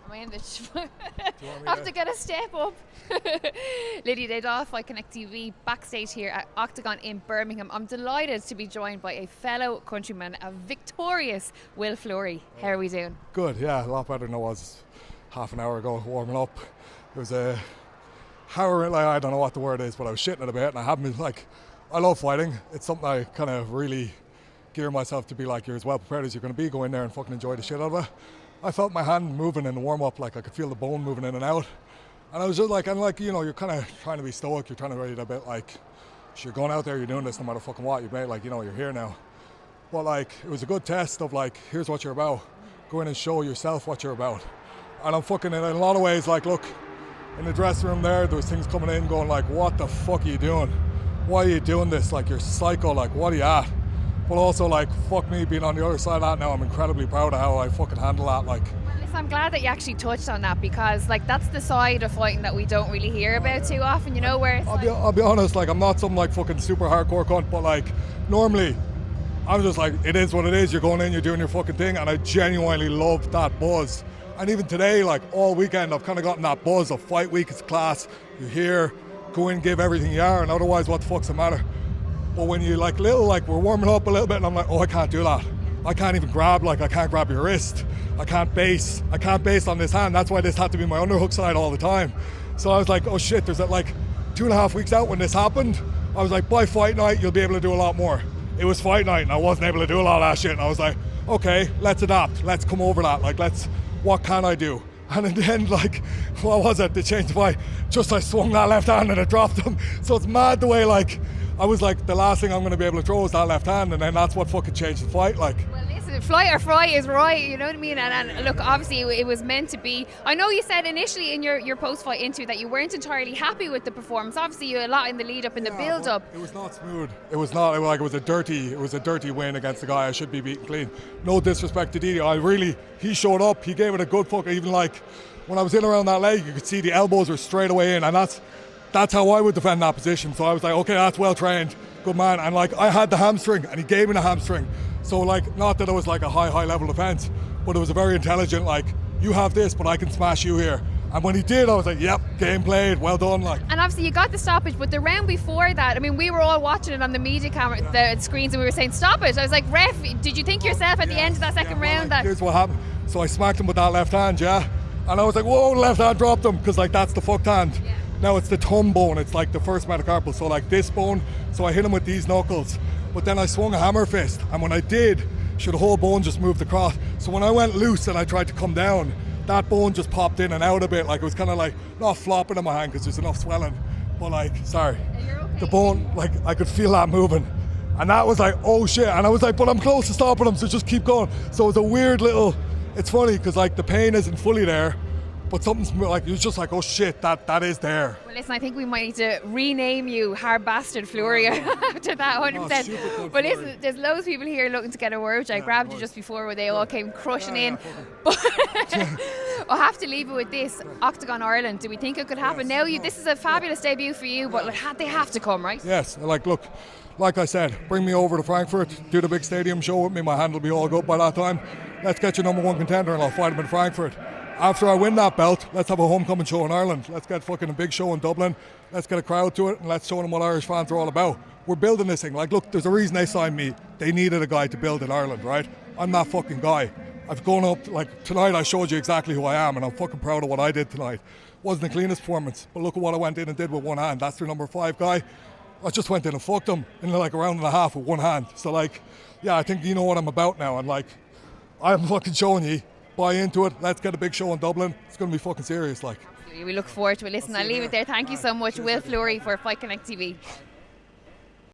Am I in the have to get a step up. Lydia Daydahl, Fight Connect TV, backstage here at Octagon in Birmingham. I'm delighted to be joined by a fellow countryman, a victorious Will Fleury. How are we doing? Good, yeah, a lot better than I was half an hour ago warming up. It was a harrowing, like, I don't know what the word is, but I was shitting it a bit, and I haven't been, like, I love fighting. It's something I kind of really gear myself to be like, you're as well prepared as you're going to be. Go in there and fucking enjoy the shit out of it. I felt my hand moving in the warm-up, like I could feel the bone moving in and out. And I was just like, you know, you're kind of trying to be stoic, you're trying to ready to bit like, you're going out there, you're doing this no matter fucking what, you're like, you know, you're here now. But like, it was a good test of like, here's what you're about. Go in and show yourself what you're about. And I'm fucking, in a lot of ways, like, look, in the dressing room there was things coming in going like, what the fuck are you doing? Why are you doing this? Like, you're psycho, like, what are you at? But also, like, fuck me, being on the other side of that now, I'm incredibly proud of how I fucking handle that, like. Well, listen, I'm glad that you actually touched on that, because, like, that's the side of fighting that we don't really hear about too often, you know, where it's I'll be honest, like, I'm not some, like, fucking super hardcore cunt, but, like, normally, I'm just like, it is what it is, you're going in, you're doing your fucking thing, and I genuinely love that buzz. And even today, like, all weekend, I've kind of gotten that buzz of fight week, it's class, you're here, go in, give everything you are, and otherwise, what the fuck's the matter? But when you like we're warming up a little bit and I'm like, oh, I can't do that. I can't even grab, like, I can't grab your wrist. I can't base on this hand. That's why this had to be my underhook side all the time. So I was like, oh shit, there's that, like 2.5 weeks out when this happened. I was like, by fight night, you'll be able to do a lot more. It was fight night and I wasn't able to do a lot of that shit. And I was like, okay, let's adapt. Let's come over that. Like, what can I do? And in the end, like, what was it? They changed the fight. Just I swung that left hand and it dropped him. So it's mad the way, like, I was like, the last thing I'm going to be able to throw is that left hand, and then that's what fucking changed the fight, like. Well, listen, fly or fry is right, you know what I mean? And look, obviously it was meant to be. I know you said initially in your post-fight interview that you weren't entirely happy with the performance. Obviously you had a lot in the lead-up, in the build-up. It was not smooth. It was not, it was a dirty win against the guy I should be beating clean. No disrespect to Didi. He showed up, he gave it a good fuck. Even like, when I was in around that leg, you could see the elbows were straight away in, and that's how I would defend that position. So I was like, okay, that's well trained, good man. And like, I had the hamstring and he gave me the hamstring. So like, not that it was like a high level defense, but it was a very intelligent, like, you have this, but I can smash you here. And when he did, I was like, yep, game played, well done. Like. And obviously you got the stoppage, but the round before that, I mean, we were all watching it on the media camera, the screens, and we were saying, stop it. I was like, ref, did you think yourself at the end of that second round that... Here's what happened. So I smacked him with that left hand, yeah? And I was like, whoa, left hand dropped him, because like, that's the fucked hand. Yeah. Now it's the thumb bone, it's like the first metacarpal, so like this bone, so I hit him with these knuckles, but then I swung a hammer fist, and when I did, the whole bone just moved across, so when I went loose and I tried to come down, that bone just popped in and out a bit, like it was kind of like, not flopping in my hand because there's enough swelling, but like, sorry, okay. The bone, like I could feel that moving, and that was like, oh shit, and I was like, but I'm close to stopping him, so just keep going. So it was a weird little, it's funny because like the pain isn't fully there, but something's like, it was just like, oh shit, that is there. Well, listen, I think we might need to rename you Hard Bastard Fleury after that, 100%. But listen, there's loads of people here looking to get a word. I grabbed you just before where they all came crushing in. But I'll have to leave it with this. Octagon Ireland, do we think it could happen? Now, this is a fabulous debut for you, but like, they have to come, right? Yes, like, look, like I said, bring me over to Frankfurt, do the big stadium show with me, my hand will be all good by that time. Let's get your number one contender and I'll fight him in Frankfurt. After I win that belt, let's have a homecoming show in Ireland. Let's get fucking a big show in Dublin. Let's get a crowd to it and let's show them what Irish fans are all about. We're building this thing. Like, look, there's a reason they signed me. They needed a guy to build in Ireland, right? I'm that fucking guy. I've gone up, like, tonight I showed you exactly who I am and I'm fucking proud of what I did tonight. Wasn't the cleanest performance, but look at what I went in and did with one hand. That's their number 5 guy. I just went in and fucked him in like a round and a half with one hand. So like, yeah, I think you know what I'm about now. And like, I'm fucking showing you. Buy into it. Let's get a big show in Dublin. It's going to be fucking serious, like. We look forward to it. Listen, I'll leave it there. Thank you so much, Will Fleury, for Fight Connect TV.